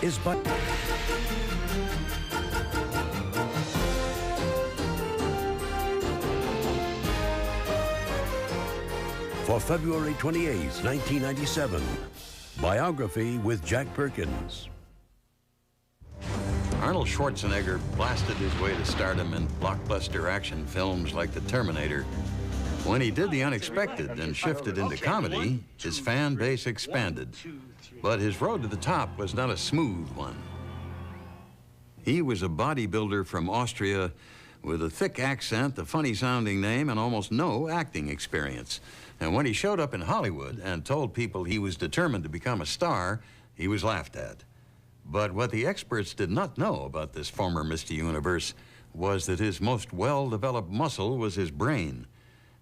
Is but for February 28, 1997, Biography with Jack Perkins. Arnold Schwarzenegger blasted his way to stardom in blockbuster action films like The Terminator. When he did the unexpected and shifted into comedy, his fan base expanded. But his road to the top was not a smooth one. He was a bodybuilder from Austria with a thick accent, a funny-sounding name, and almost no acting experience. And when he showed up in Hollywood and told people he was determined to become a star, he was laughed at. But what the experts did not know about this former Mr. Universe was that his most well-developed muscle was his brain.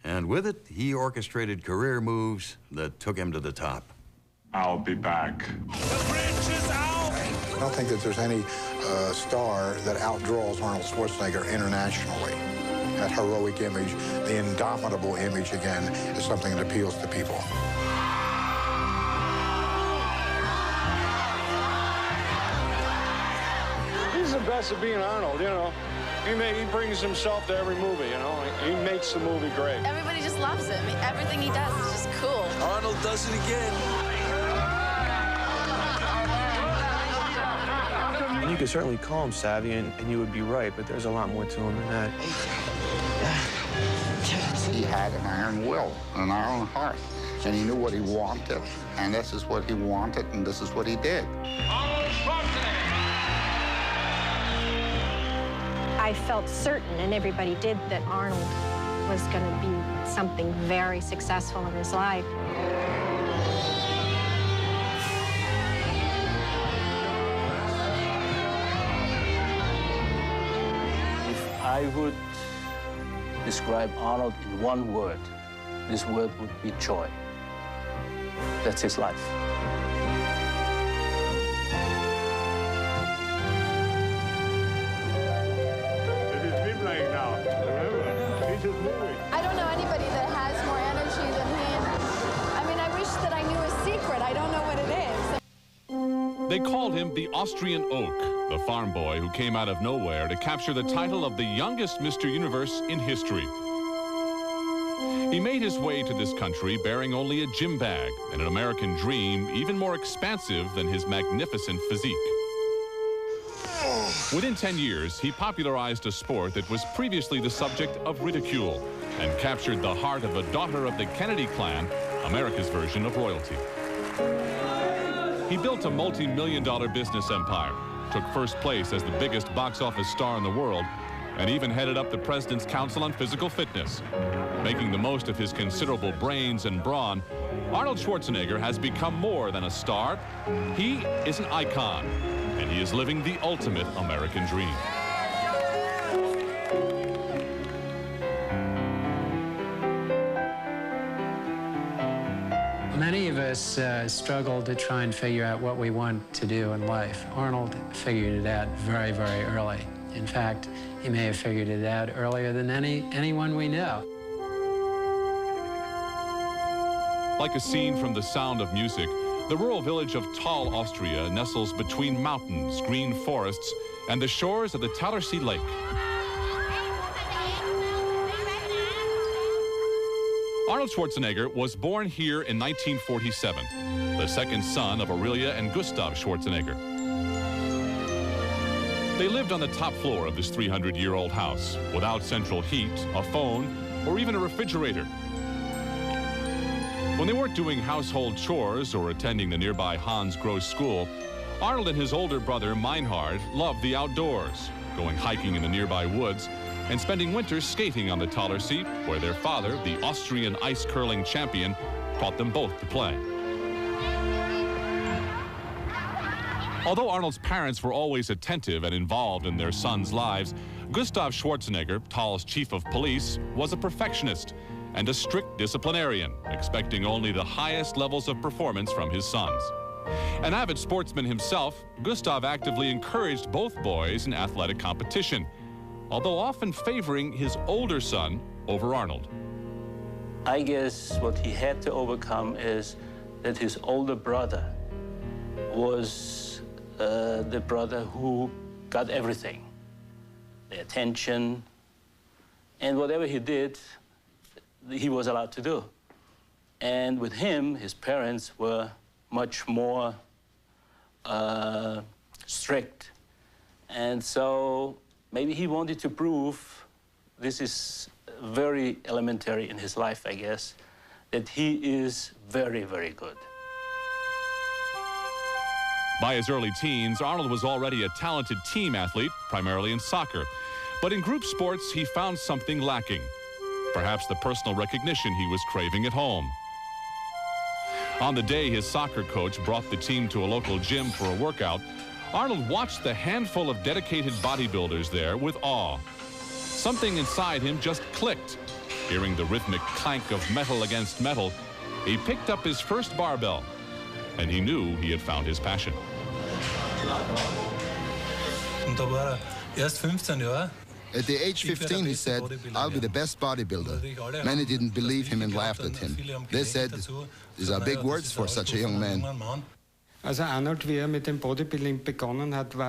And with it, he orchestrated career moves that took him to the top. I'll be back. The bridge is out! I don't think that there's any star that outdraws Arnold Schwarzenegger internationally. That heroic image, the indomitable image, again, is something that appeals to people. He's the best at being Arnold, you know. He brings himself to every movie, you know. He makes the movie great. Everybody just loves him. Everything he does is just cool. Arnold does it again. You could certainly call him savvy, and you would be right, but there's a lot more to him than that. He had an iron will, an iron heart, and he knew what he wanted, and this is what he wanted, and this is what he did. Arnold Schwarzenegger! I felt certain, and everybody did, that Arnold was going to be something very successful in his life. If I would describe Arnold in one word, this word would be joy. That's his life. I don't know anybody that has more energy than him. I mean, I wish that I knew his secret. I don't know what it is. They called him the Austrian Oak, the farm boy who came out of nowhere to capture the title of the youngest Mr. Universe in history. He made his way to this country bearing only a gym bag and an American dream even more expansive than his magnificent physique. Within 10 years, he popularized a sport that was previously the subject of ridicule and captured the heart of a daughter of the Kennedy clan, America's version of royalty. He built a multi-million-dollar business empire, took first place as the biggest box office star in the world, and even headed up the President's Council on Physical Fitness. Making the most of his considerable brains and brawn, Arnold Schwarzenegger has become more than a star. He is an icon, and he is living the ultimate American dream. Many of us struggle to try and figure out what we want to do in life. Arnold figured it out very, very early. In fact, he may have figured it out earlier than anyone we know. Like a scene from The Sound of Music, the rural village of Thal, Austria, nestles between mountains, green forests, and the shores of the Talersee Lake. Arnold Schwarzenegger was born here in 1947, the second son of Aurelia and Gustav Schwarzenegger. They lived on the top floor of this 300-year-old house, without central heat, a phone, or even a refrigerator. When they weren't doing household chores or attending the nearby Hans Gross School, Arnold and his older brother, Meinhard, loved the outdoors, going hiking in the nearby woods, and spending winters skating on the Talersee, where their father, the Austrian ice curling champion, taught them both to play. Although Arnold's parents were always attentive and involved in their sons' lives, Gustav Schwarzenegger, Thal's chief of police, was a perfectionist and a strict disciplinarian, expecting only the highest levels of performance from his sons. An avid sportsman himself, Gustav actively encouraged both boys in athletic competition, although often favoring his older son over Arnold. I guess what he had to overcome is that his older brother was the brother who got everything, the attention, and whatever he did, he was allowed to do. And with him, his parents were much more strict. And so maybe he wanted to prove, this is very elementary in his life, I guess, that he is very, very good. By his early teens, Arnold was already a talented team athlete, primarily in soccer. But in group sports, he found something lacking. Perhaps the personal recognition he was craving at home. On the day his soccer coach brought the team to a local gym for a workout, Arnold watched the handful of dedicated bodybuilders there with awe. Something inside him just clicked. Hearing the rhythmic clank of metal against metal, he picked up his first barbell, and he knew he had found his passion. At the age 15, he said, "I'll be the best bodybuilder." Many didn't believe him and laughed at him. They said, "These are big words for such a young man."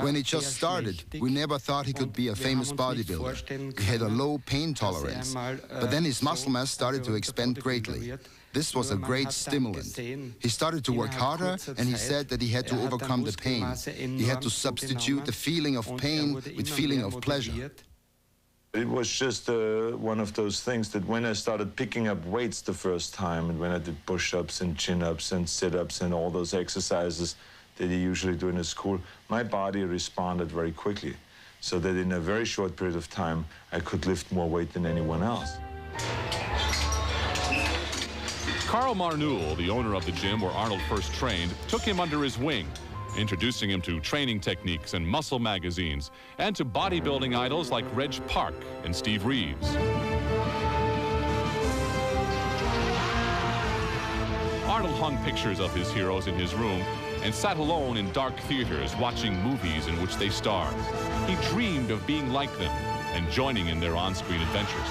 When he just started, we never thought he could be a famous bodybuilder. He had a low pain tolerance, but then his muscle mass started to expand greatly. This was a great stimulant. He started to work harder, and he said that he had to overcome the pain. He had to substitute the feeling of pain with feeling of pleasure. It was just one of those things that when I started picking up weights the first time, and when I did push-ups and chin-ups and sit-ups and all those exercises that you usually do in a school, my body responded very quickly, so that in a very short period of time, I could lift more weight than anyone else. Karl Marnul, the owner of the gym where Arnold first trained, took him under his wing, introducing him to training techniques and muscle magazines, and to bodybuilding idols like Reg Park and Steve Reeves. Arnold hung pictures of his heroes in his room and sat alone in dark theaters watching movies in which they starred. He dreamed of being like them and joining in their on-screen adventures.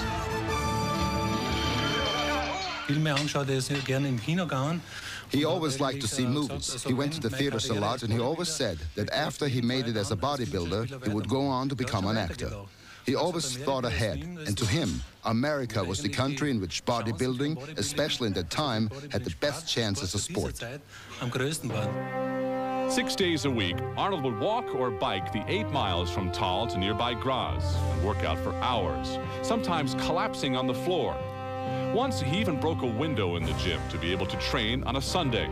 He always liked to see movies. He went to the theaters a lot, and he always said that after he made it as a bodybuilder, he would go on to become an actor. He always thought ahead, and to him, America was the country in which bodybuilding, especially in that time, had the best chance as a sport. 6 days a week, Arnold would walk or bike the 8 miles from Thal to nearby Graz and work out for hours, sometimes collapsing on the floor. Once, he even broke a window in the gym to be able to train on a Sunday.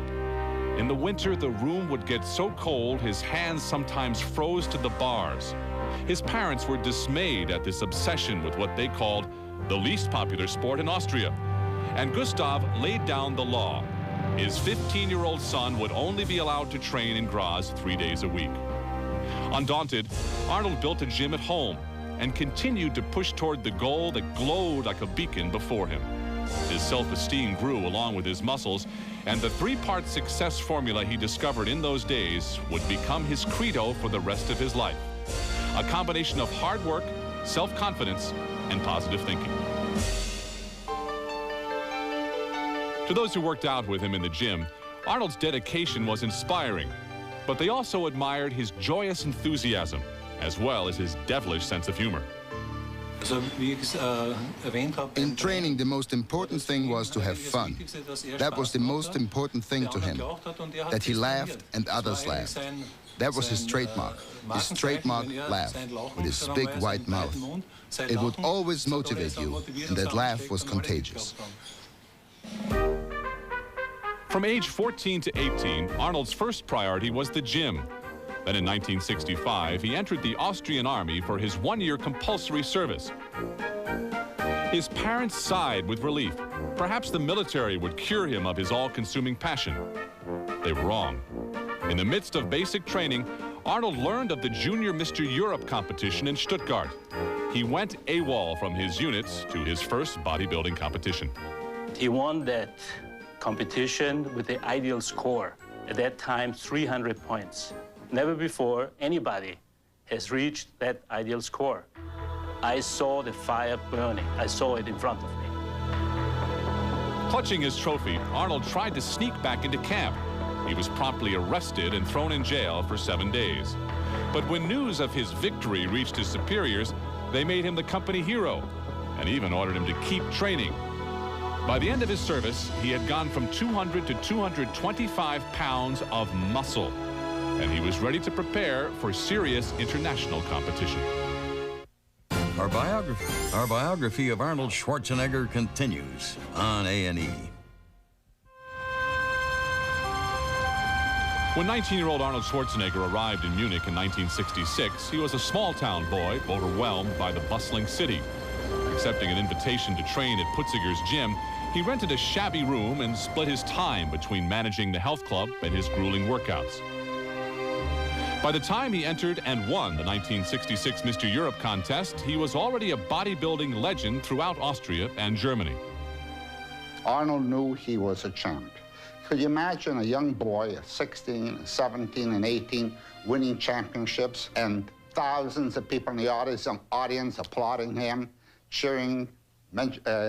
In the winter, the room would get so cold, his hands sometimes froze to the bars. His parents were dismayed at this obsession with what they called the least popular sport in Austria. And Gustav laid down the law. His 15-year-old son would only be allowed to train in Graz 3 days a week. Undaunted, Arnold built a gym at home and continued to push toward the goal that glowed like a beacon before him. His self-esteem grew along with his muscles, and the 3-part success formula he discovered in those days would become his credo for the rest of his life. A combination of hard work, self-confidence, and positive thinking. To those who worked out with him in the gym, Arnold's dedication was inspiring, but they also admired his joyous enthusiasm, as well as his devilish sense of humor. In training, the most important thing was to have fun. That was the most important thing to him, that he laughed and others laughed. That was his trademark laugh, with his big white mouth. It would always motivate you, and that laugh was contagious. From age 14 to 18, Arnold's first priority was the gym. Then in 1965, he entered the Austrian army for his 1-year compulsory service. His parents sighed with relief. Perhaps the military would cure him of his all-consuming passion. They were wrong. In the midst of basic training, Arnold learned of the Junior Mr. Europe competition in Stuttgart. He went AWOL from his units to his first bodybuilding competition. He won that competition with the ideal score. At that time, 300 points. Never before anybody has reached that ideal score. I saw the fire burning. I saw it in front of me. Clutching his trophy, Arnold tried to sneak back into camp. He was promptly arrested and thrown in jail for 7 days. But when news of his victory reached his superiors, they made him the company hero and even ordered him to keep training. By the end of his service, he had gone from 200 to 225 pounds of muscle, and he was ready to prepare for serious international competition. Our biography of Arnold Schwarzenegger continues on A&E. When 19-year-old Arnold Schwarzenegger arrived in Munich in 1966, he was a small-town boy overwhelmed by the bustling city. Accepting an invitation to train at Putziger's gym, he rented a shabby room and split his time between managing the health club and his grueling workouts. By the time he entered and won the 1966 Mr. Europe contest, he was already a bodybuilding legend throughout Austria and Germany. Arnold knew he was a champ. Could you imagine a young boy at 16, 17, and 18 winning championships and thousands of people in the audience applauding him, cheering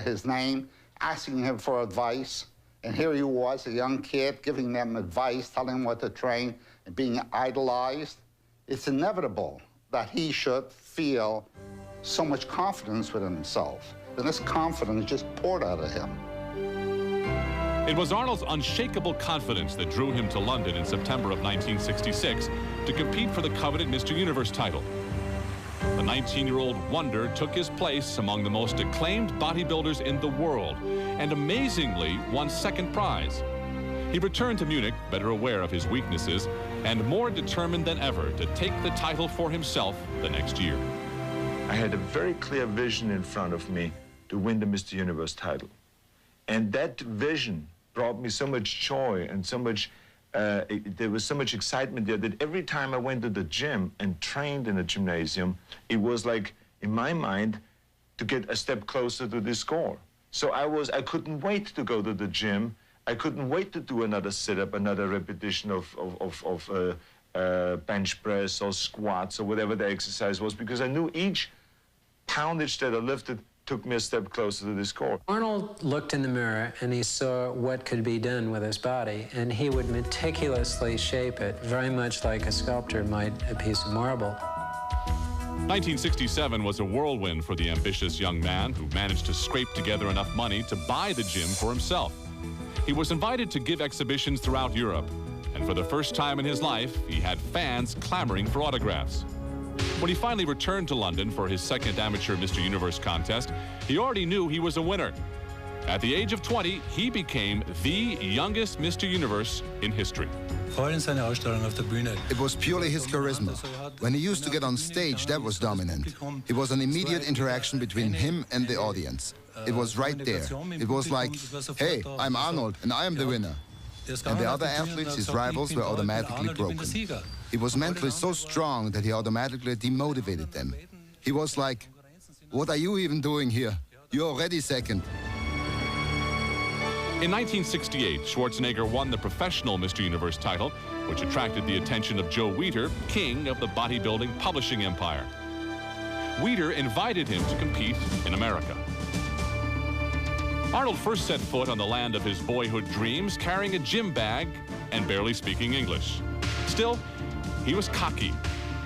his name, asking him for advice? And here he was, a young kid, giving them advice, telling them what to train, and being idolized. It's inevitable that he should feel so much confidence within himself. And this confidence just poured out of him. It was Arnold's unshakable confidence that drew him to London in September of 1966 to compete for the coveted Mr. Universe title. The 19-year-old wonder took his place among the most acclaimed bodybuilders in the world and amazingly won second prize. He returned to Munich better aware of his weaknesses and more determined than ever to take the title for himself the next year. I had a very clear vision in front of me to win the Mr. Universe title. And that vision brought me so much joy and so much, there was so much excitement there that every time I went to the gym and trained in a gymnasium, it was like, in my mind, to get a step closer to this score. So I couldn't wait to go to the gym. I couldn't wait to do another sit-up, another repetition of bench press or squats or whatever the exercise was, because I knew each poundage that I lifted took me a step closer to this score. Arnold looked in the mirror and he saw what could be done with his body, and he would meticulously shape it, very much like a sculptor might a piece of marble. 1967 was a whirlwind for the ambitious young man who managed to scrape together enough money to buy the gym for himself. He was invited to give exhibitions throughout Europe, and for the first time in his life, he had fans clamoring for autographs. When he finally returned to London for his second amateur Mr. Universe contest, he already knew he was a winner. At the age of 20, he became the youngest Mr. Universe in history. It was purely his charisma. When he used to get on stage, that was dominant. It was an immediate interaction between him and the audience. It was right there. It was like, hey, I'm Arnold, and I am the winner. And the other athletes, his rivals, were automatically broken. He was mentally so strong that he automatically demotivated them. He was like, what are you even doing here? You're already second. In 1968, Schwarzenegger won the professional Mr. Universe title, which attracted the attention of Joe Weider, king of the bodybuilding publishing empire. Weider invited him to compete in America. Arnold first set foot on the land of his boyhood dreams carrying a gym bag and barely speaking English. Still, he was cocky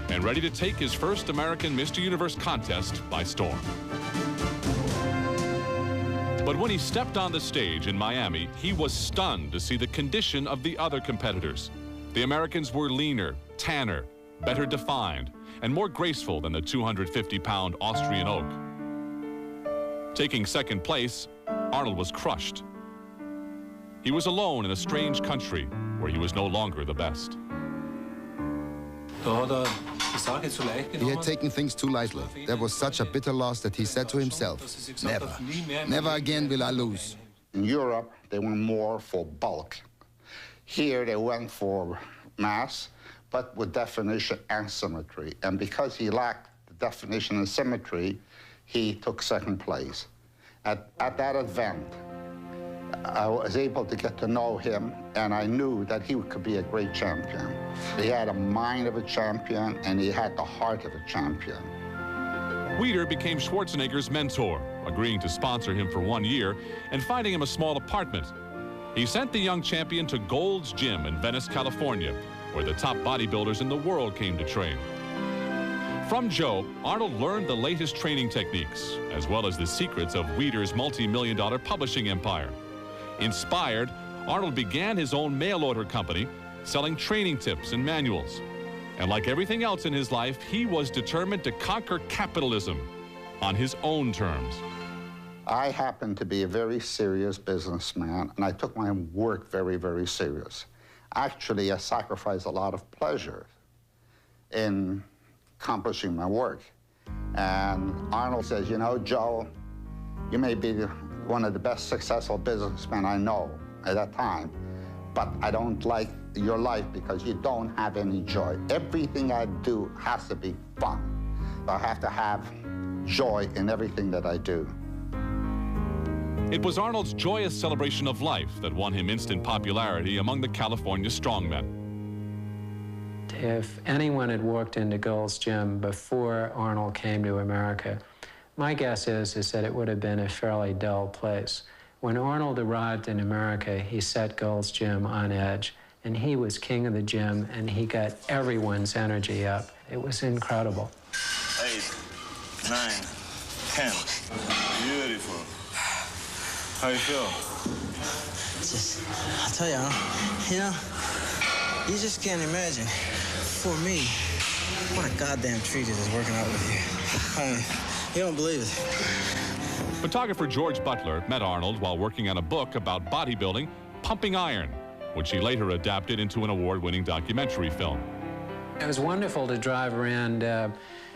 and ready to take his first American Mr. Universe contest by storm. But when he stepped on the stage in Miami, he was stunned to see the condition of the other competitors. The Americans were leaner, tanner, better defined, and more graceful than the 250-pound Austrian oak. Taking second place, Arnold was crushed. He was alone in a strange country where he was no longer the best. He had taken things too lightly. That was such a bitter loss that he said to himself, never again will I lose. In Europe, they went more for bulk. Here, they went for mass, but with definition and symmetry. And because he lacked the definition and symmetry, he took second place. At that event, I was able to get to know him, and I knew that he could be a great champion. He had a mind of a champion, and he had the heart of a champion. Weider became Schwarzenegger's mentor, agreeing to sponsor him for 1 year and finding him a small apartment. He sent the young champion to Gold's Gym in Venice, California, where the top bodybuilders in the world came to train. From Joe, Arnold learned the latest training techniques, as well as the secrets of Weider's multi-million-dollar publishing empire. Inspired, Arnold began his own mail-order company, selling training tips and manuals. And like everything else in his life, he was determined to conquer capitalism on his own terms. I happened to be a very serious businessman, and I took my work very, very serious. Actually, I sacrificed a lot of pleasure in accomplishing my work. And Arnold says, you know, Joe, you may be one of the best successful businessmen I know at that time, but I don't like your life because you don't have any joy. Everything I do has to be fun. I have to have joy in everything that I do. It was Arnold's joyous celebration of life that won him instant popularity among the California strongmen. If anyone had walked into Gold's Gym before Arnold came to America, my guess is that it would have been a fairly dull place. When Arnold arrived in America, he set Gold's Gym on edge, and he was king of the gym, and he got everyone's energy up. It was incredible. 8, 9, 10. Beautiful. How you feel? I'll tell you, you know, you just can't imagine, for me, what a goddamn treat it is working out with you. I mean, you don't believe it. Photographer George Butler met Arnold while working on a book about bodybuilding, Pumping Iron, which he later adapted into an award-winning documentary film. It was wonderful to drive around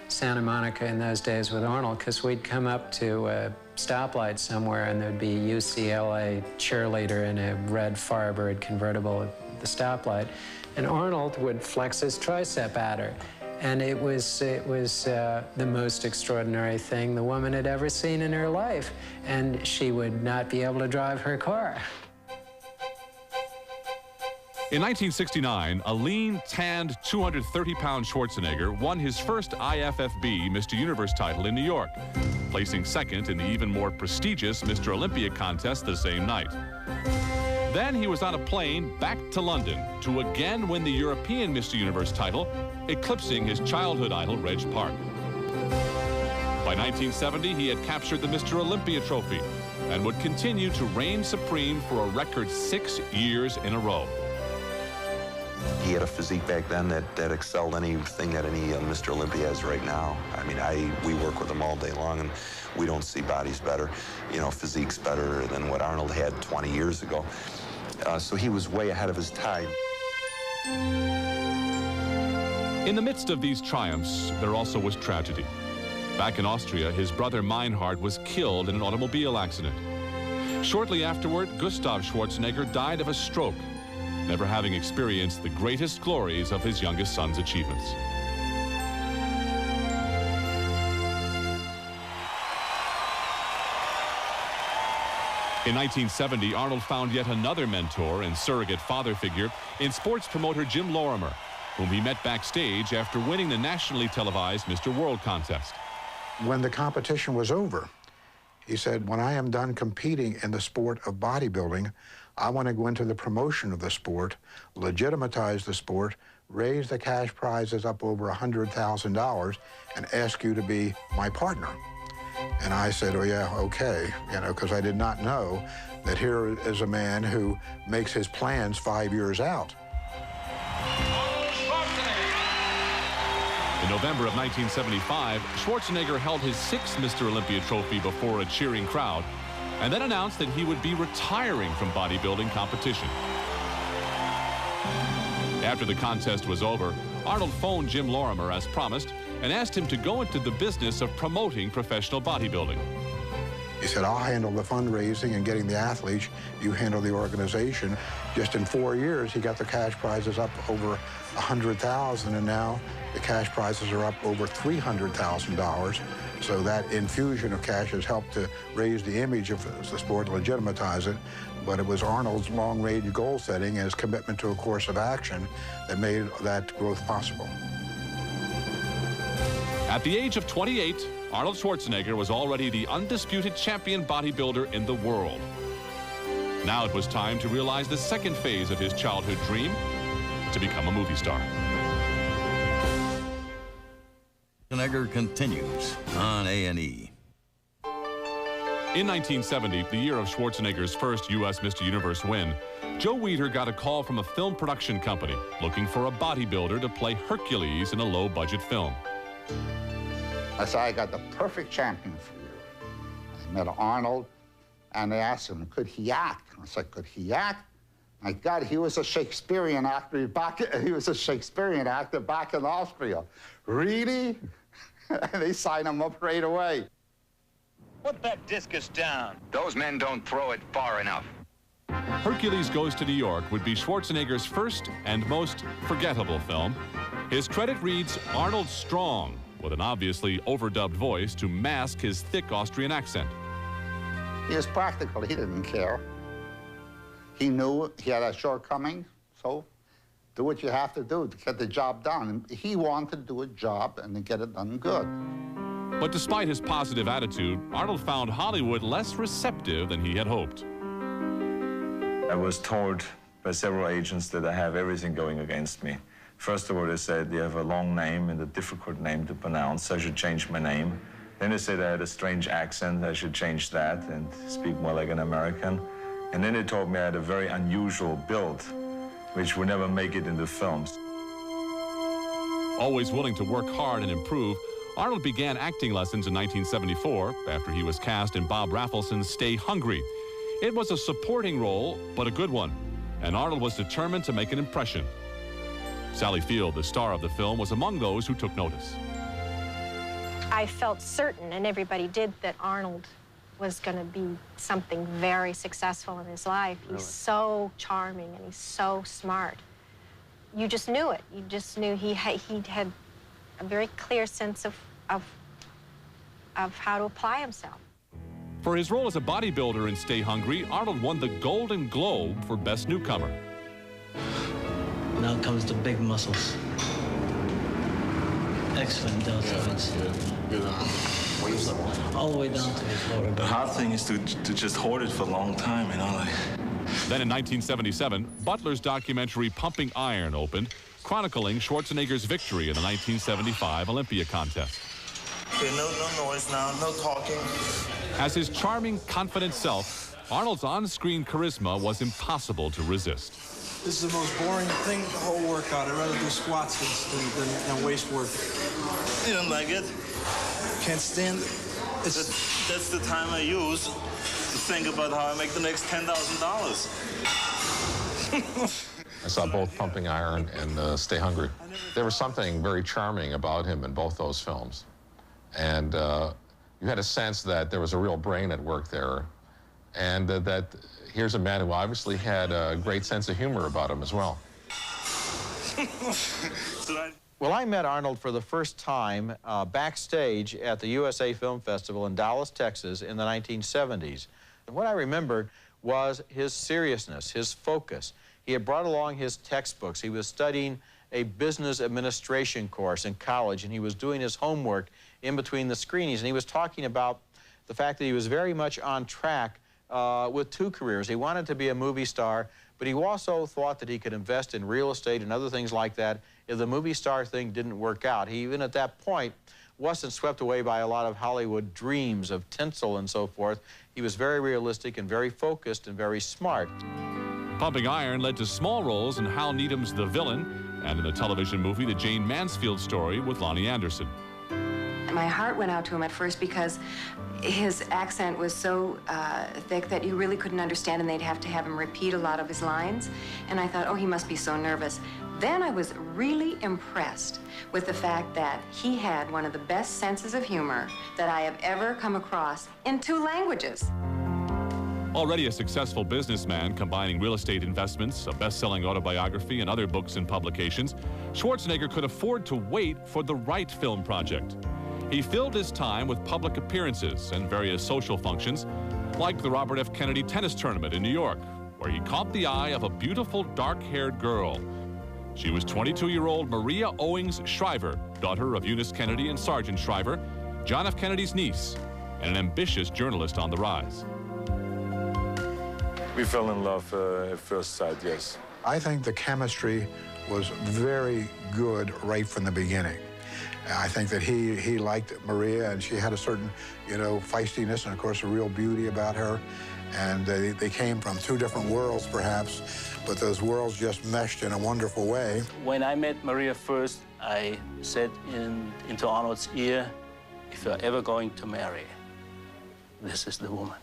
Santa Monica in those days with Arnold, because we'd come up to a stoplight somewhere and there'd be a UCLA cheerleader in a red Firebird convertible at the stoplight, and Arnold would flex his tricep at her. And it was the most extraordinary thing the woman had ever seen in her life, and she would not be able to drive her car. In 1969, a lean, tanned, 230-pound Schwarzenegger won his first IFFB Mr. Universe title in New York, placing second in the even more prestigious Mr. Olympia contest the same night. Then he was on a plane back to London to again win the European Mr. Universe title, eclipsing his childhood idol, Reg Park. By 1970, he had captured the Mr. Olympia trophy and would continue to reign supreme for a record 6 years in a row. He had a physique back then that excelled anything that any Mr. Olympia has right now. I mean, we work with him all day long, and we don't see bodies better, you know, physiques better than what Arnold had 20 years ago. So he was way ahead of his time. In the midst of these triumphs, there also was tragedy. Back in Austria, his brother Meinhard was killed in an automobile accident. Shortly afterward, Gustav Schwarzenegger died of a stroke, never having experienced the greatest glories of his youngest son's achievements. In 1970, Arnold found yet another mentor and surrogate father figure in sports promoter Jim Lorimer, whom he met backstage after winning the nationally televised Mr. World contest. When the competition was over, he said, when I am done competing in the sport of bodybuilding, I want to go into the promotion of the sport, legitimatize the sport, raise the cash prizes up over $100,000, and ask you to be my partner. And I said, oh yeah, okay, you know, because I did not know that here is a man who makes his plans 5 years out. In November of 1975, Schwarzenegger held his 6th Mr. Olympia trophy before a cheering crowd, and then announced that he would be retiring from bodybuilding competition. After the contest was over, Arnold phoned Jim Lorimer as promised and asked him to go into the business of promoting professional bodybuilding. He said, I'll handle the fundraising and getting the athletes, you handle the organization. Just in 4 years, he got the cash prizes up over $100,000, and now the cash prizes are up over $300,000. So that infusion of cash has helped to raise the image of the sport, legitimize it. But it was Arnold's long-range goal setting and his commitment to a course of action that made that growth possible. At the age of 28, Arnold Schwarzenegger was already the undisputed champion bodybuilder in the world. Now it was time to realize the second phase of his childhood dream, to become a movie star. Schwarzenegger continues on A&E. In 1970, the year of Schwarzenegger's first U.S. Mr. Universe win, Joe Weider got a call from a film production company looking for a bodybuilder to play Hercules in a low-budget film. I said, I got the perfect champion for you. I met Arnold, and they asked him, could he act? I said, could he act? My God, he was a Shakespearean actor back in Austria. Really? And they signed him up right away. Put that discus down. Those men don't throw it far enough. Hercules Goes to New York would be Schwarzenegger's first and most forgettable film. His credit reads Arnold Strong, with an obviously overdubbed voice to mask his thick Austrian accent. He was practical. He didn't care. He knew he had a shortcoming, so do what you have to do to get the job done. He wanted to do a job and to get it done good. But despite his positive attitude, Arnold found Hollywood less receptive than he had hoped. I was told by several agents that I have everything going against me. First of all, they said you have a long name and a difficult name to pronounce, so I should change my name. Then they said I had a strange accent, I should change that and speak more like an American. And then they told me I had a very unusual build, which would never make it into films. Always willing to work hard and improve, Arnold began acting lessons in 1974 after he was cast in Bob Raffleson's Stay Hungry. It was a supporting role, but a good one, and Arnold was determined to make an impression. Sally Field, the star of the film, was among those who took notice. I felt certain, and everybody did, that Arnold was going to be something very successful in his life. Really? He's so charming and he's so smart. You just knew it. You just knew he had a very clear sense of how to apply himself. For his role as a bodybuilder in Stay Hungry, Arnold won the Golden Globe for Best Newcomer. Now comes the big muscles. Excellent deltoids. Good. All the way down to his lower back. The hard thing is to just hold it for a long time, you know, like. Then in 1977, Butler's documentary Pumping Iron opened, chronicling Schwarzenegger's victory in the 1975 Olympia contest. Okay, no noise now, no talking. As his charming, confident self, Arnold's on-screen charisma was impossible to resist. This is the most boring thing, the whole workout. I'd rather do squats than waist work. You don't like it? Can't stand it. That's the time I use to think about how I make the next $10,000. I saw both Pumping Iron and Stay Hungry. There was something very charming about him in both those films. And you had a sense that there was a real brain at work there, and that here's a man who obviously had a great sense of humor about him as well. Well, I met Arnold for the first time backstage at the USA Film Festival in Dallas, Texas in the 1970s. And what I remembered was his seriousness, his focus. He had brought along his textbooks. He was studying a business administration course in college, and he was doing his homework in between the screenings, and he was talking about the fact that he was very much on track with two careers. He wanted to be a movie star, but he also thought that he could invest in real estate and other things like that if the movie star thing didn't work out. He, even at that point, wasn't swept away by a lot of Hollywood dreams of tinsel and so forth. He was very realistic and very focused and very smart. Pumping Iron led to small roles in Hal Needham's The Villain and in the television movie The Jane Mansfield Story with Lonnie Anderson. My heart went out to him at first because his accent was so thick that you really couldn't understand, and they'd have to have him repeat a lot of his lines. And I thought, oh, he must be so nervous. Then I was really impressed with the fact that he had one of the best senses of humor that I have ever come across in 2 languages. Already a successful businessman combining real estate investments, a best-selling autobiography, and other books and publications, Schwarzenegger could afford to wait for the right film project. He filled his time with public appearances and various social functions, like the Robert F. Kennedy tennis tournament in New York, where he caught the eye of a beautiful dark-haired girl. She was 22-year-old Maria Owings Shriver, daughter of Eunice Kennedy and Sergeant Shriver, John F. Kennedy's niece, and an ambitious journalist on the rise. We fell in love at first sight, yes. I think the chemistry was very good right from the beginning. I think that he liked Maria, and she had a certain, feistiness and, of course, a real beauty about her. And they came from two different worlds, perhaps, but those worlds just meshed in a wonderful way. When I met Maria first, I said into Arnold's ear, if you're ever going to marry, this is the woman.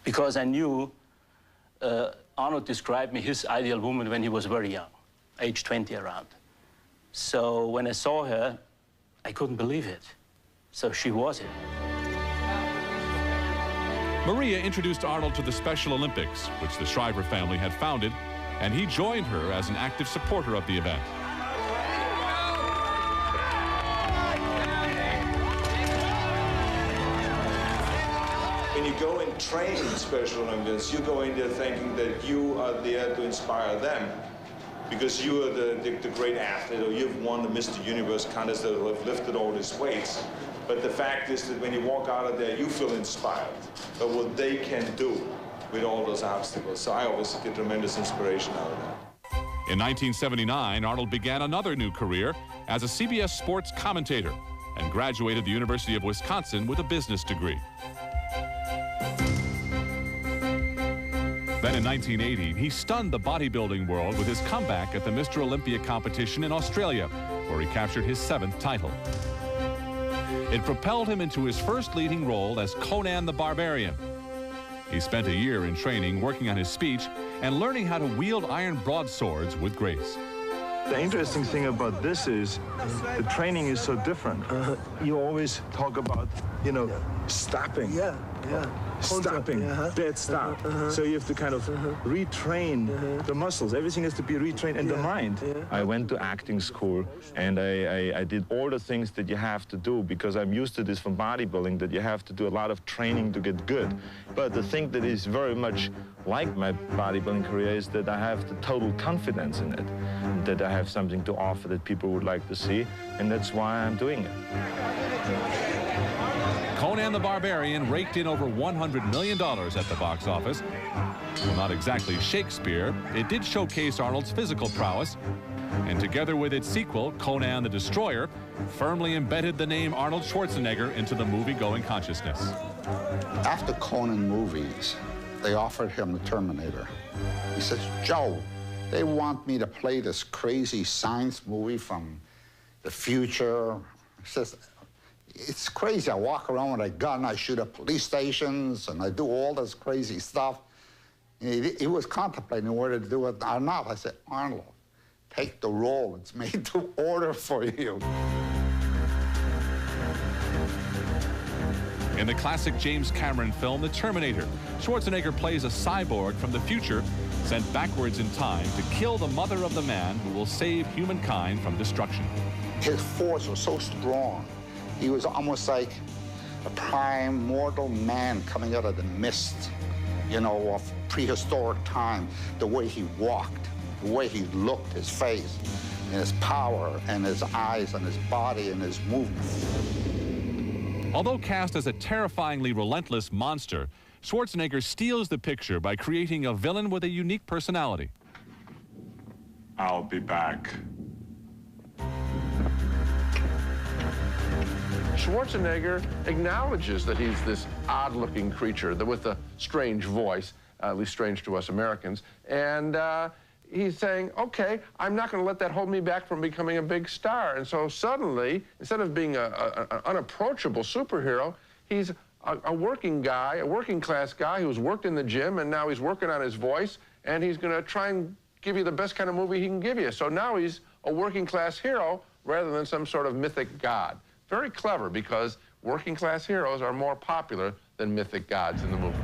Because I knew Arnold described me his ideal woman when he was very young, age 20 around. So when I saw her, I couldn't believe it. So she was it. Maria introduced Arnold to the Special Olympics, which the Shriver family had founded, and he joined her as an active supporter of the event. When you go and train in Special Olympics, you go in there thinking that you are there to inspire them, because you are the great athlete, or you've won the Mr. Universe contest that have lifted all these weights. But the fact is that when you walk out of there, you feel inspired by what they can do with all those obstacles. So I always get tremendous inspiration out of that. In 1979, Arnold began another new career as a CBS sports commentator and graduated the University of Wisconsin with a business degree. Then in 1980, he stunned the bodybuilding world with his comeback at the Mr. Olympia competition in Australia, where he captured his 7th title. It propelled him into his first leading role as Conan the Barbarian. He spent a year in training working on his speech and learning how to wield iron broadswords with grace. The interesting thing about this is the training is so different. You always talk about, stopping. Stopping, dead stop. So you have to kind of retrain the muscles. Everything has to be retrained in the mind. I went to acting school, and I did all the things that you have to do, because I'm used to this from bodybuilding, that you have to do a lot of training to get good. But the thing that is very much like my bodybuilding career is that I have the total confidence in it, that I have something to offer that people would like to see, and that's why I'm doing it. Conan the Barbarian raked in over $100 million at the box office. Well, not exactly Shakespeare, it did showcase Arnold's physical prowess, and together with its sequel, Conan the Destroyer, firmly embedded the name Arnold Schwarzenegger into the movie-going consciousness. After Conan movies, they offered him the Terminator. He says, Joe, they want me to play this crazy science movie from the future. He says, it's crazy. I walk around with a gun, I shoot at police stations, and I do all this crazy stuff. He was contemplating whether to do it or not. I said, Arnold, take the role. It's made to order for you. In the classic James Cameron film, The Terminator, Schwarzenegger plays a cyborg from the future sent backwards in time to kill the mother of the man who will save humankind from destruction. His force was so strong. He was almost like a prime mortal man coming out of the mist, of prehistoric time. The way he walked, the way he looked, his face, and his power, and his eyes, and his body, and his movement. Although cast as a terrifyingly relentless monster, Schwarzenegger steals the picture by creating a villain with a unique personality. I'll be back. Schwarzenegger acknowledges that he's this odd-looking creature with a strange voice, at least strange to us Americans, and he's saying, okay, I'm not going to let that hold me back from becoming a big star. And so suddenly, instead of being an unapproachable superhero, he's a working guy, a working-class guy who's worked in the gym, and now he's working on his voice, and he's going to try and give you the best kind of movie he can give you. So now he's a working-class hero rather than some sort of mythic god. Very clever, because working-class heroes are more popular than mythic gods in the movies.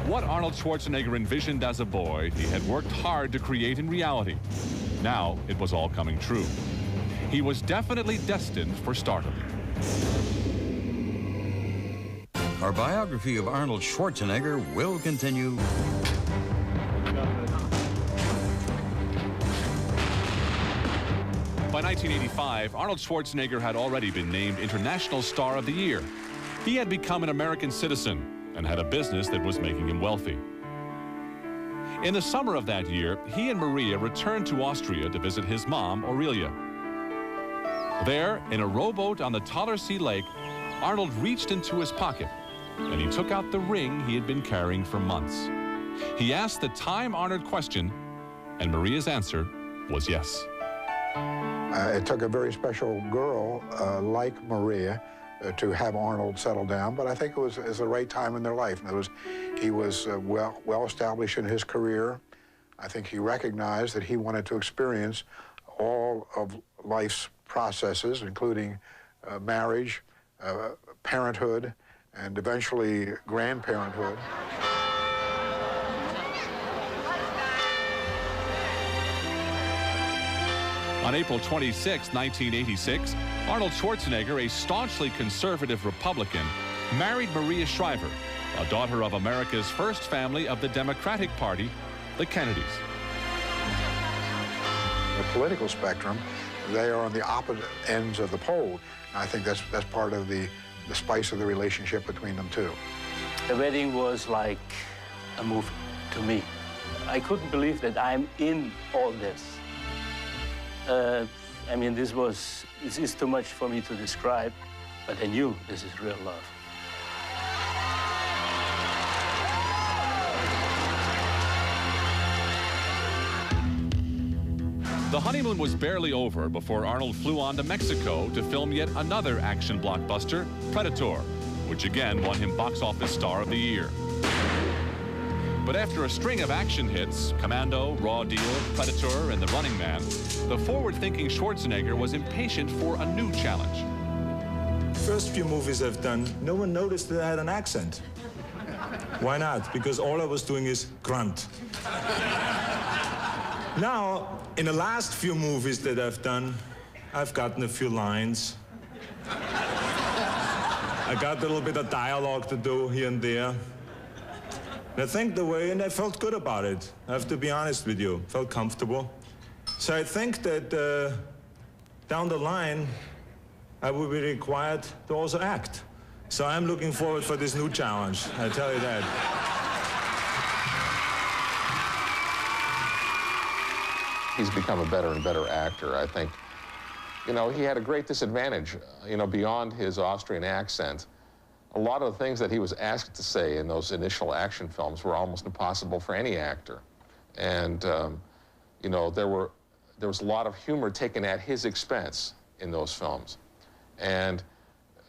What Arnold Schwarzenegger envisioned as a boy, he had worked hard to create in reality. Now it was all coming true. He was definitely destined for stardom. Our biography of Arnold Schwarzenegger will continue By 1985, Arnold Schwarzenegger had already been named International Star of the Year. He had become an American citizen and had a business that was making him wealthy. In the summer of that year, he and Maria returned to Austria to visit his mom, Aurelia. There, in a rowboat on the Thallersee Lake, Arnold reached into his pocket and he took out the ring he had been carrying for months. He asked the time-honored question, and Maria's answer was yes. It took a very special girl like Maria to have Arnold settle down, but I think it was the right time in their life. In other words, he was well established in his career. I think he recognized that he wanted to experience all of life's processes, including marriage, parenthood, and eventually grandparenthood. On April 26, 1986, Arnold Schwarzenegger, a staunchly conservative Republican, married Maria Shriver, a daughter of America's first family of the Democratic Party, the Kennedys. The political spectrum, they are on the opposite ends of the pole. And I think that's part of the spice of the relationship between them, too. The wedding was like a movie to me. I couldn't believe that I'm in all this. I mean, this is too much for me to describe, but I knew this is real love. The honeymoon was barely over before Arnold flew on to Mexico to film yet another action blockbuster, Predator, which again won him Box Office Star of the Year. But after a string of action hits, Commando, Raw Deal, Predator, and The Running Man, the forward-thinking Schwarzenegger was impatient for a new challenge. First few movies I've done, no one noticed that I had an accent. Why not? Because all I was doing is grunt. Now, in the last few movies that I've done, I've gotten a few lines. I got a little bit of dialogue to do here and there. And I think and I felt good about it. I have to be honest with you, felt comfortable. So I think that down the line, I will be required to also act. So I'm looking forward for this new challenge, I tell you that. He's become a better and better actor. I think, you know, he had a great disadvantage, you know, beyond his Austrian accent. A lot of the things that he was asked to say in those initial action films were almost impossible for any actor. And, you know, there was a lot of humor taken at his expense in those films. And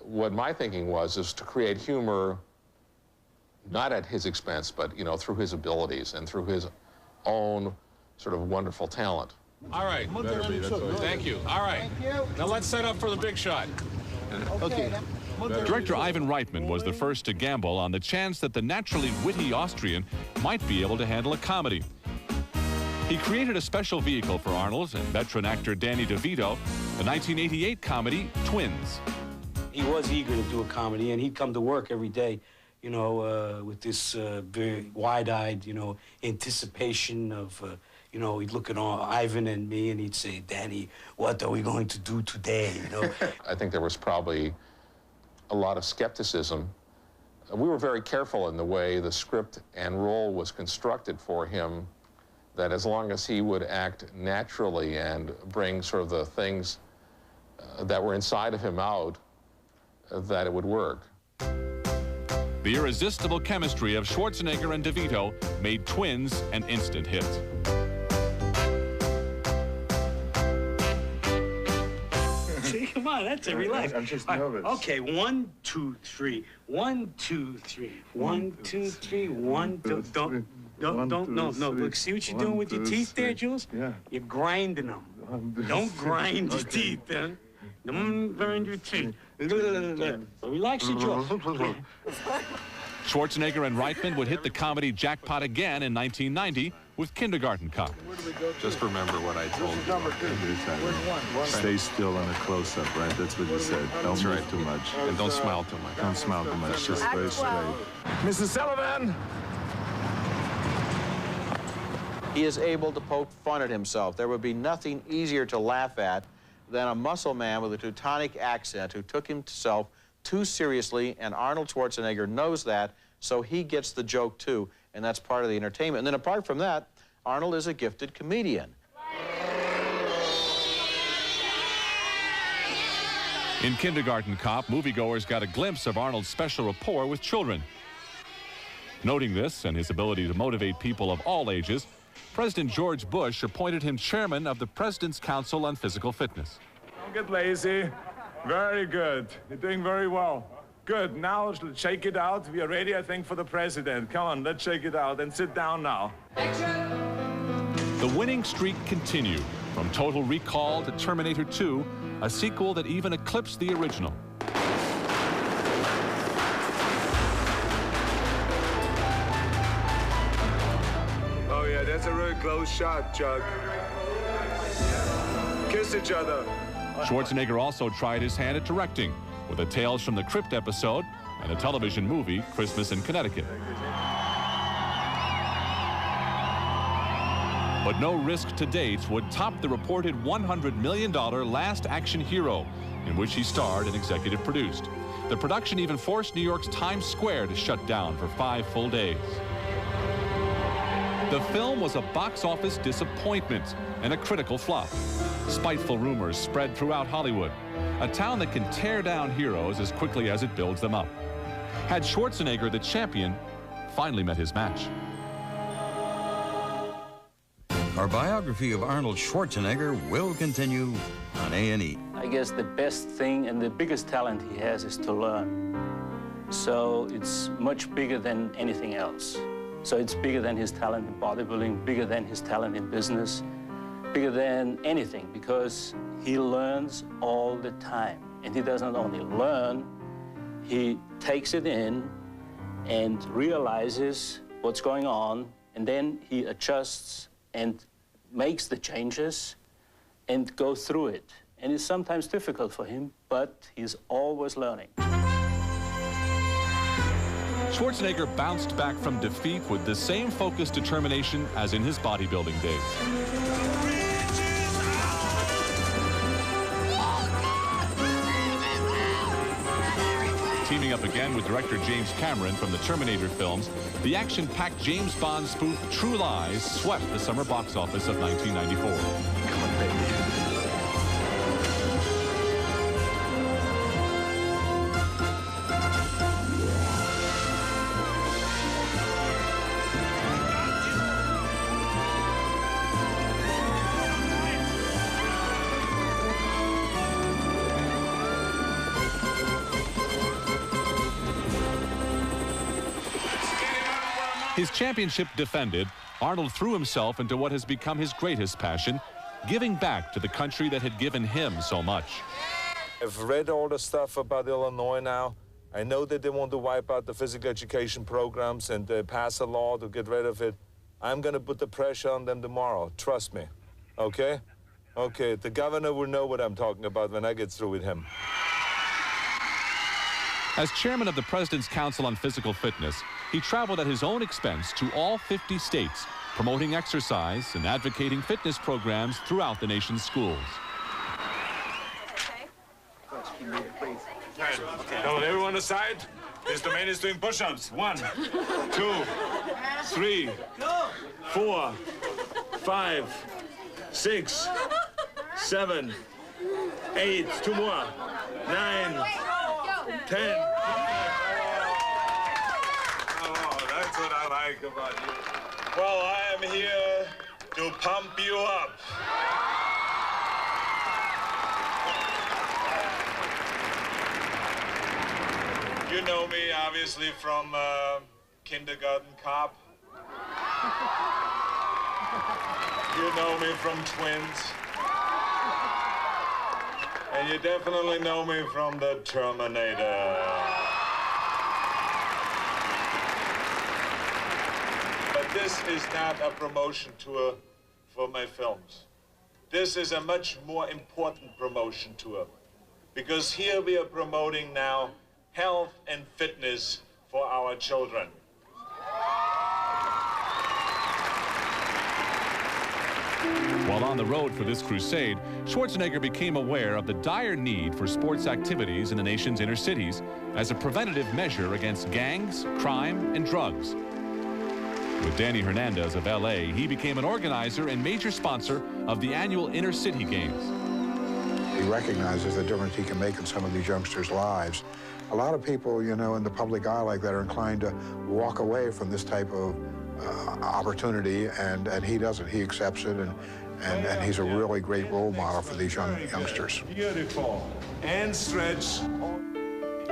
what my thinking was is to create humor not at his expense, but, you know, through his abilities and through his own sort of wonderful talent. All right. Thank you. All right. Now let's set up for the big shot. Okay. Director Ivan Reitman was the first to gamble on the chance that the naturally witty Austrian might be able to handle a comedy. He created a special vehicle for Arnold and veteran actor Danny DeVito, the 1988 comedy Twins. He was eager to do a comedy, and he'd come to work every day, you know, with this very wide-eyed, you know, anticipation of, you know, he'd look at Ivan and me, and he'd say, "Danny, what are we going to do today?" You know. I think there was probably a lot of skepticism. We were very careful in the way the script and role was constructed for him, that as long as he would act naturally and bring sort of the things that were inside of him out, that it would work. The irresistible chemistry of Schwarzenegger and DeVito made Twins an instant hit. See, come on, that's it. Relax. I'm just nervous. Okay, 1, 2, 3. 1, 2, 3. 1, 2, 3. 1, 2. Don't. No. Look, see what you're doing with your teeth there, Jules? Yeah. You're grinding them. Don't grind your teeth, huh? Don't grind your teeth. Relax your jaw. Schwarzenegger and Reitman would hit the comedy jackpot again in 1990 with Kindergarten Cop. Just remember what I told you. Stay still on a close-up, right? That's what you said. Don't move too much. And don't smile too much. Don't smile too much. Just very straight. Mr. Sullivan! He is able to poke fun at himself. There would be nothing easier to laugh at than a muscle man with a Teutonic accent who took himself too seriously, and Arnold Schwarzenegger knows that, so he gets the joke too, and that's part of the entertainment. And then apart from that, Arnold is a gifted comedian. In Kindergarten Cop, moviegoers got a glimpse of Arnold's special rapport with children. Noting this and his ability to motivate people of all ages, President George Bush appointed him chairman of the President's Council on Physical Fitness. Don't get lazy. Very good. You're doing very well. Good. Now let's shake it out. We are ready, I think, for the president. Come on, let's shake it out and sit down now. The winning streak continued. From Total Recall to Terminator 2, a sequel that even eclipsed the original. Oh, yeah, that's a really close shot, Chuck. Kiss each other. Schwarzenegger also tried his hand at directing with a Tales from the Crypt episode and a television movie, Christmas in Connecticut. But no risk to date would top the reported $100 million Last Action Hero, in which he starred and executive produced. The production even forced New York's Times Square to shut down for 5 full days. The film was a box office disappointment and a critical flop. Spiteful rumors spread throughout Hollywood, a town that can tear down heroes as quickly as it builds them up. Had Schwarzenegger, the champion, finally met his match? Our biography of Arnold Schwarzenegger will continue on A&E. I guess the best thing and the biggest talent he has is to learn. So it's much bigger than anything else. So it's bigger than his talent in bodybuilding, bigger than his talent in business, bigger than anything, because he learns all the time. And he doesn't only learn, he takes it in and realizes what's going on, and then he adjusts and makes the changes and goes through it. And it's sometimes difficult for him, but he's always learning. Schwarzenegger bounced back from defeat with the same focused determination as in his bodybuilding days. Teaming up again with director James Cameron from the Terminator films, the action-packed James Bond spoof True Lies swept the summer box office of 1994. Come on, baby. His championship defended, Arnold threw himself into what has become his greatest passion, giving back to the country that had given him so much. I've read all the stuff about Illinois now. I know that they want to wipe out the physical education programs and pass a law to get rid of it. I'm going to put the pressure on them tomorrow. Trust me. Okay? Okay, the governor will know what I'm talking about when I get through with him. As chairman of the President's Council on Physical Fitness, he traveled at his own expense to all 50 states, promoting exercise and advocating fitness programs throughout the nation's schools. Come on, everyone aside. Mr. Man is doing push-ups. 1, 2, 3, 4, 5, 6, 7, 8, 2 more, 9, 10. Oh, that's what I like about you. Well, I am here to pump you up. You know me, obviously, from Kindergarten Cop. You know me from Twins. And you definitely know me from the Terminator. But this is not a promotion tour for my films. This is a much more important promotion tour, because here we are promoting now health and fitness for our children. While on the road for this crusade, Schwarzenegger became aware of the dire need for sports activities in the nation's inner cities as a preventative measure against gangs, crime, and drugs. With Danny Hernandez of LA, he became an organizer and major sponsor of the annual Inner City Games. He recognizes the difference he can make in some of these youngsters' lives. A lot of people, you know, in the public eye like that are inclined to walk away from this type of opportunity, and he doesn't. He accepts it, and he's a really great role model for these youngsters. Beautiful. And stretch.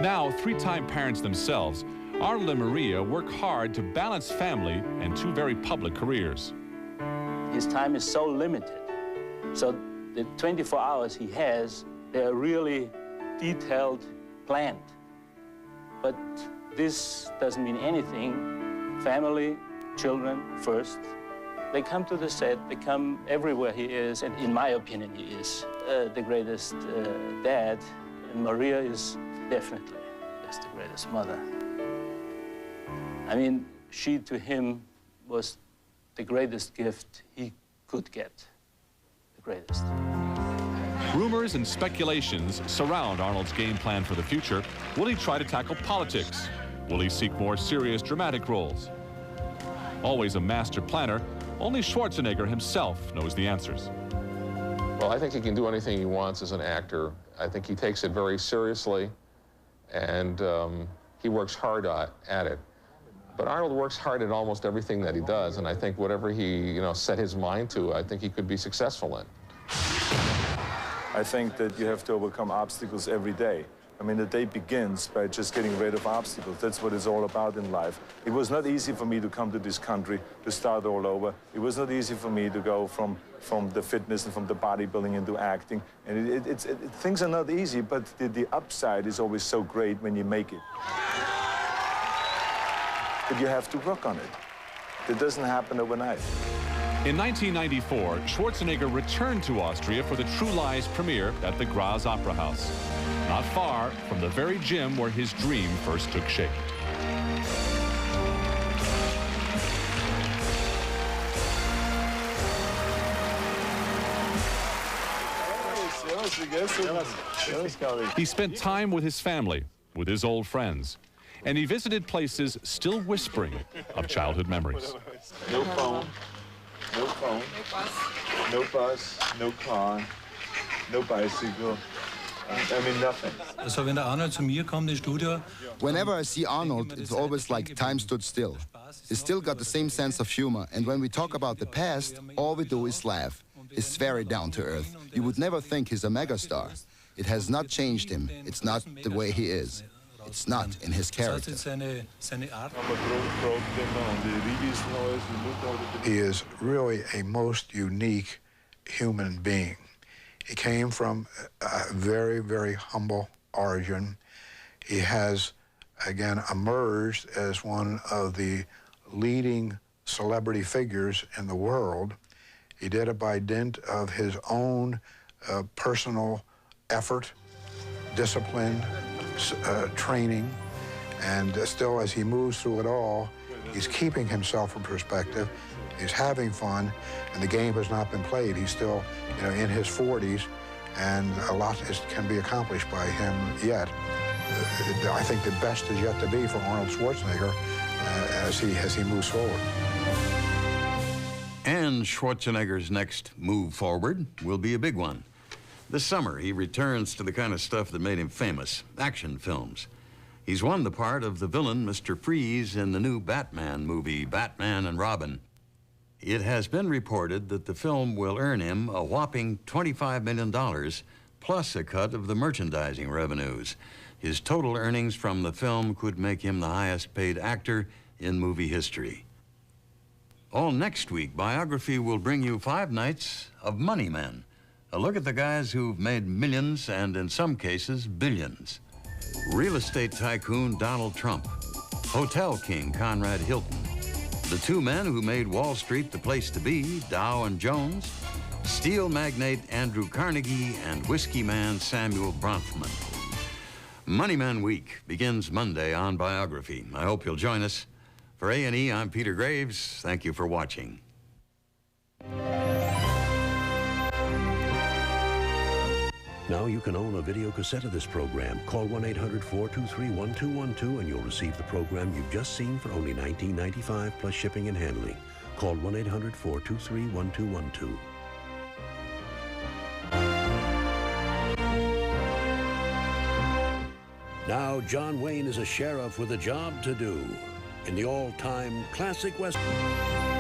Now, three-time parents themselves, Arnold and Maria work hard to balance family and two very public careers. His time is so limited, so the 24 hours he has, they're really detailed, planned. But this doesn't mean anything. Family, children first. They come to the set, they come everywhere he is, and in my opinion, he is the greatest dad, and Maria is definitely just the greatest mother. I mean, she to him was the greatest gift he could get, the greatest. Rumors and speculations surround Arnold's game plan for the future. Will he try to tackle politics? Will he seek more serious dramatic roles? Always a master planner, only Schwarzenegger himself knows the answers. Well, I think he can do anything he wants as an actor. I think he takes it very seriously, and he works hard at it. But Arnold works hard at almost everything that he does, and I think whatever he, set his mind to, I think he could be successful in. I think that you have to overcome obstacles every day. I mean, the day begins by just getting rid of obstacles. That's what it's all about in life. It was not easy for me to come to this country, to start all over. It was not easy for me to go from the fitness and from the bodybuilding into acting. And things are not easy, but the upside is always so great when you make it. But you have to work on it. It doesn't happen overnight. In 1994, Schwarzenegger returned to Austria for the True Lies premiere at the Graz Opera House, not far from the very gym where his dream first took shape. He spent time with his family, with his old friends, and he visited places still whispering of childhood memories. No phone, no phone, no bus, no car, no bicycle. I mean, nothing. Whenever I see Arnold, it's always like time stood still. He's still got the same sense of humor, and when we talk about the past, all we do is laugh. He's very down to earth. You would never think he's a megastar. It has not changed him. It's not the way he is. It's not in his character. He is really a most unique human being. He came from a very, very humble origin. He has, again, emerged as one of the leading celebrity figures in the world. He did it by dint of his own personal effort, discipline, training, and still as he moves through it all, he's keeping himself in perspective, he's having fun, and the game has not been played. He's still, in his 40s, and a lot can be accomplished by him yet. I think the best is yet to be for Arnold Schwarzenegger as he moves forward. And Schwarzenegger's next move forward will be a big one. This summer, he returns to the kind of stuff that made him famous, action films. He's won the part of the villain, Mr. Freeze, in the new Batman movie, Batman and Robin. It has been reported that the film will earn him a whopping $25 million, plus a cut of the merchandising revenues. His total earnings from the film could make him the highest paid actor in movie history. All next week, Biography will bring you 5 nights of Money Men. A look at the guys who've made millions and, in some cases, billions. Real estate tycoon Donald Trump, hotel king Conrad Hilton, the 2 men who made Wall Street the place to be, Dow and Jones, steel magnate Andrew Carnegie, and whiskey man Samuel Bronfman. Money Men Week begins Monday on Biography. I hope you'll join us. For A&E, I'm Peter Graves. Thank you for watching. Now you can own a video cassette of this program. Call 1-800-423-1212 and you'll receive the program you've just seen for only $19.95 plus shipping and handling. Call 1-800-423-1212. Now John Wayne is a sheriff with a job to do in the all-time classic Western.